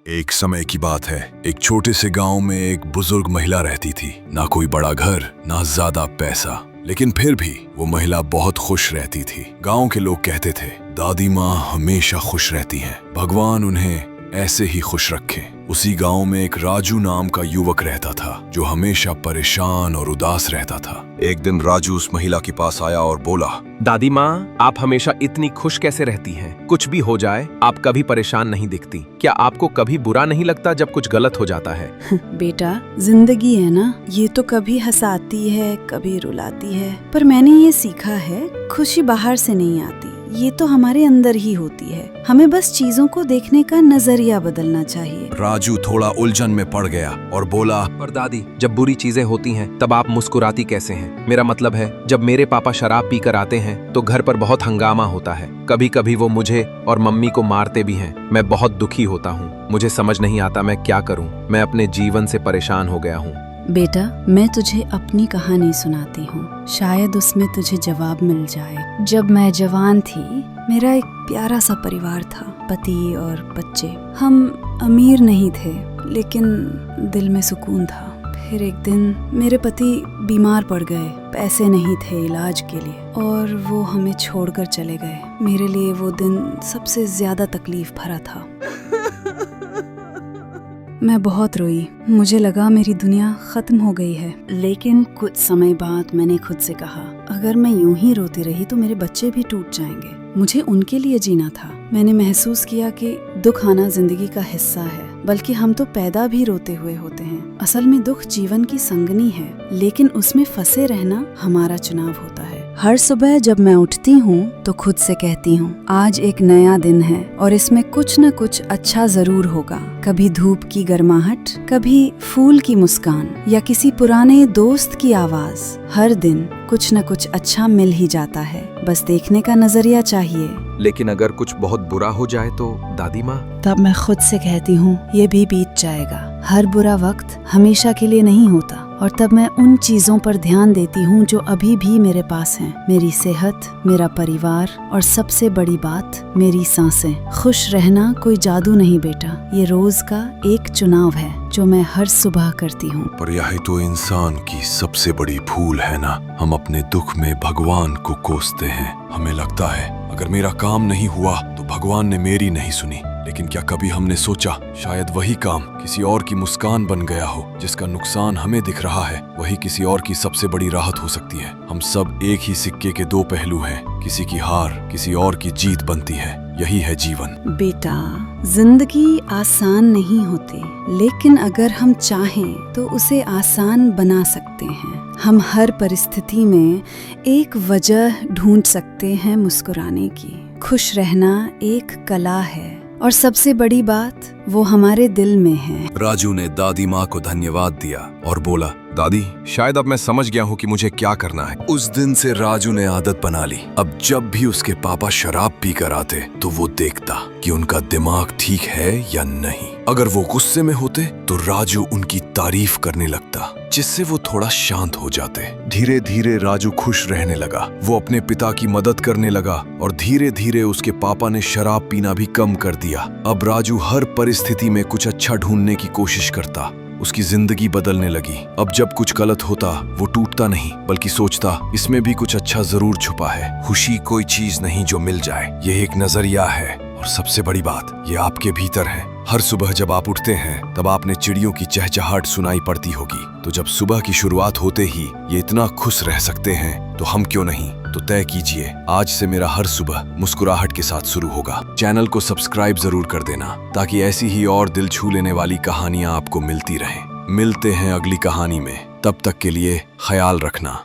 एक समय की बात है। एक छोटे से गांव में एक बुजुर्ग महिला रहती थी। ना कोई बड़ा घर, ना ज्यादा पैसा, लेकिन फिर भी वो महिला बहुत खुश रहती थी। गांव के लोग कहते थे, दादी माँ हमेशा खुश रहती हैं, भगवान उन्हें ऐसे ही खुश रखे। उसी गांव में एक राजू नाम का युवक रहता था, जो हमेशा परेशान और उदास रहता था। एक दिन राजू उस महिला के पास आया और बोला, दादी माँ, आप हमेशा इतनी खुश कैसे रहती हैं? कुछ भी हो जाए आप कभी परेशान नहीं दिखती। क्या आपको कभी बुरा नहीं लगता जब कुछ गलत हो जाता है? बेटा, जिंदगी है ना, ये तो कभी हंसाती है, कभी रुलाती है, पर मैंने ये सीखा है, खुशी बाहर से नहीं आती, ये तो हमारे अंदर ही होती है। हमें बस चीजों को देखने का नजरिया बदलना चाहिए। राजू थोड़ा उलझन में पड़ गया और बोला, पर दादी, जब बुरी चीजें होती हैं तब आप मुस्कुराती कैसे हैं? मेरा मतलब है, जब मेरे पापा शराब पीकर आते हैं तो घर पर बहुत हंगामा होता है। कभी कभी वो मुझे और मम्मी को मारते भी हैं। मैं बहुत दुखी होता हूँ। मुझे समझ नहीं आता मैं क्या करूँ। मैं अपने जीवन से परेशान हो गया हूँ। बेटा, मैं तुझे अपनी कहानी सुनाती हूँ, शायद उसमें तुझे जवाब मिल जाए। जब मैं जवान थी, मेरा एक प्यारा सा परिवार था, पति और बच्चे। हम अमीर नहीं थे, लेकिन दिल में सुकून था। फिर एक दिन मेरे पति बीमार पड़ गए, पैसे नहीं थे इलाज के लिए, और वो हमें छोड़कर चले गए। मेरे लिए वो दिन सबसे ज्यादा तकलीफ भरा था। मैं बहुत रोई। मुझे लगा मेरी दुनिया खत्म हो गई है। लेकिन कुछ समय बाद मैंने खुद से कहा, अगर मैं यूं ही रोती रही तो मेरे बच्चे भी टूट जाएंगे। मुझे उनके लिए जीना था। मैंने महसूस किया कि दुख आना जिंदगी का हिस्सा है, बल्कि हम तो पैदा भी रोते हुए होते हैं। असल में दुख जीवन की संगनी है, लेकिन उसमें फंसे रहना हमारा चुनाव होता है। हर सुबह जब मैं उठती हूँ तो खुद से कहती हूँ, आज एक नया दिन है और इसमें कुछ न कुछ अच्छा जरूर होगा। कभी धूप की गर्माहट, कभी फूल की मुस्कान, या किसी पुराने दोस्त की आवाज। हर दिन कुछ न कुछ अच्छा मिल ही जाता है, बस देखने का नजरिया चाहिए। लेकिन अगर कुछ बहुत बुरा हो जाए तो दादी माँ? तब मैं खुद से कहती हूँ, ये भी बीत जाएगा। हर बुरा वक्त हमेशा के लिए नहीं होता। और तब मैं उन चीजों पर ध्यान देती हूँ जो अभी भी मेरे पास हैं। मेरी सेहत, मेरा परिवार, और सबसे बड़ी बात, मेरी सांसें। खुश रहना कोई जादू नहीं बेटा, ये रोज का एक चुनाव है जो मैं हर सुबह करती हूँ। पर यही तो इंसान की सबसे बड़ी भूल है ना। हम अपने दुख में भगवान को कोसते हैं। हमें लगता है, अगर मेरा काम नहीं हुआ तो भगवान ने मेरी नहीं सुनी। लेकिन क्या कभी हमने सोचा, शायद वही काम किसी और की मुस्कान बन गया हो। जिसका नुकसान हमें दिख रहा है, वही किसी और की सबसे बड़ी राहत हो सकती है। हम सब एक ही सिक्के के दो पहलू हैं। किसी की हार किसी और की जीत बनती है। यही है जीवन। बेटा, जिंदगी आसान नहीं होती, लेकिन अगर हम चाहें तो उसे आसान बना सकते हैं। हम हर परिस्थिति में एक वजह ढूंढ सकते हैं मुस्कुराने की। खुश रहना एक कला है, और सबसे बड़ी बात, वो हमारे दिल में है। राजू ने दादी माँ को धन्यवाद दिया और बोला, दादी, शायद अब मैं समझ गया हूँ कि मुझे क्या करना है। उस दिन से राजू ने आदत बना ली। अब जब भी उसके पापा शराब पीकर आते तो वो देखता कि उनका दिमाग ठीक है या नहीं। अगर वो गुस्से में होते तो राजू उनकी तारीफ करने लगता, जिससे वो थोड़ा शांत हो जाते। धीरे धीरे राजू खुश रहने लगा। वो अपने पिता की मदद करने लगा और धीरे धीरे उसके पापा ने शराब पीना भी कम कर दिया। अब राजू हर परिस्थिति में कुछ अच्छा ढूंढने की कोशिश करता। उसकी जिंदगी बदलने लगी। अब जब कुछ गलत होता, वो टूटता नहीं, बल्कि सोचता, इसमें भी कुछ अच्छा जरूर छुपा है। खुशी कोई चीज नहीं जो मिल जाए, ये एक नजरिया है। और सबसे बड़ी बात, ये आपके भीतर है। हर सुबह जब आप उठते हैं तब आपने चिड़ियों की चहचहाट सुनाई पड़ती होगी। तो जब सुबह की शुरुआत होते ही ये इतना खुश रह सकते हैं, तो हम क्यों नहीं? तो तय कीजिए, आज से मेरा हर सुबह मुस्कुराहट के साथ शुरू होगा। चैनल को सब्सक्राइब जरूर कर देना, ताकि ऐसी ही और दिल छू लेने वाली कहानियां आपको मिलती रहें। मिलते हैं अगली कहानी में, तब तक के लिए ख्याल रखना।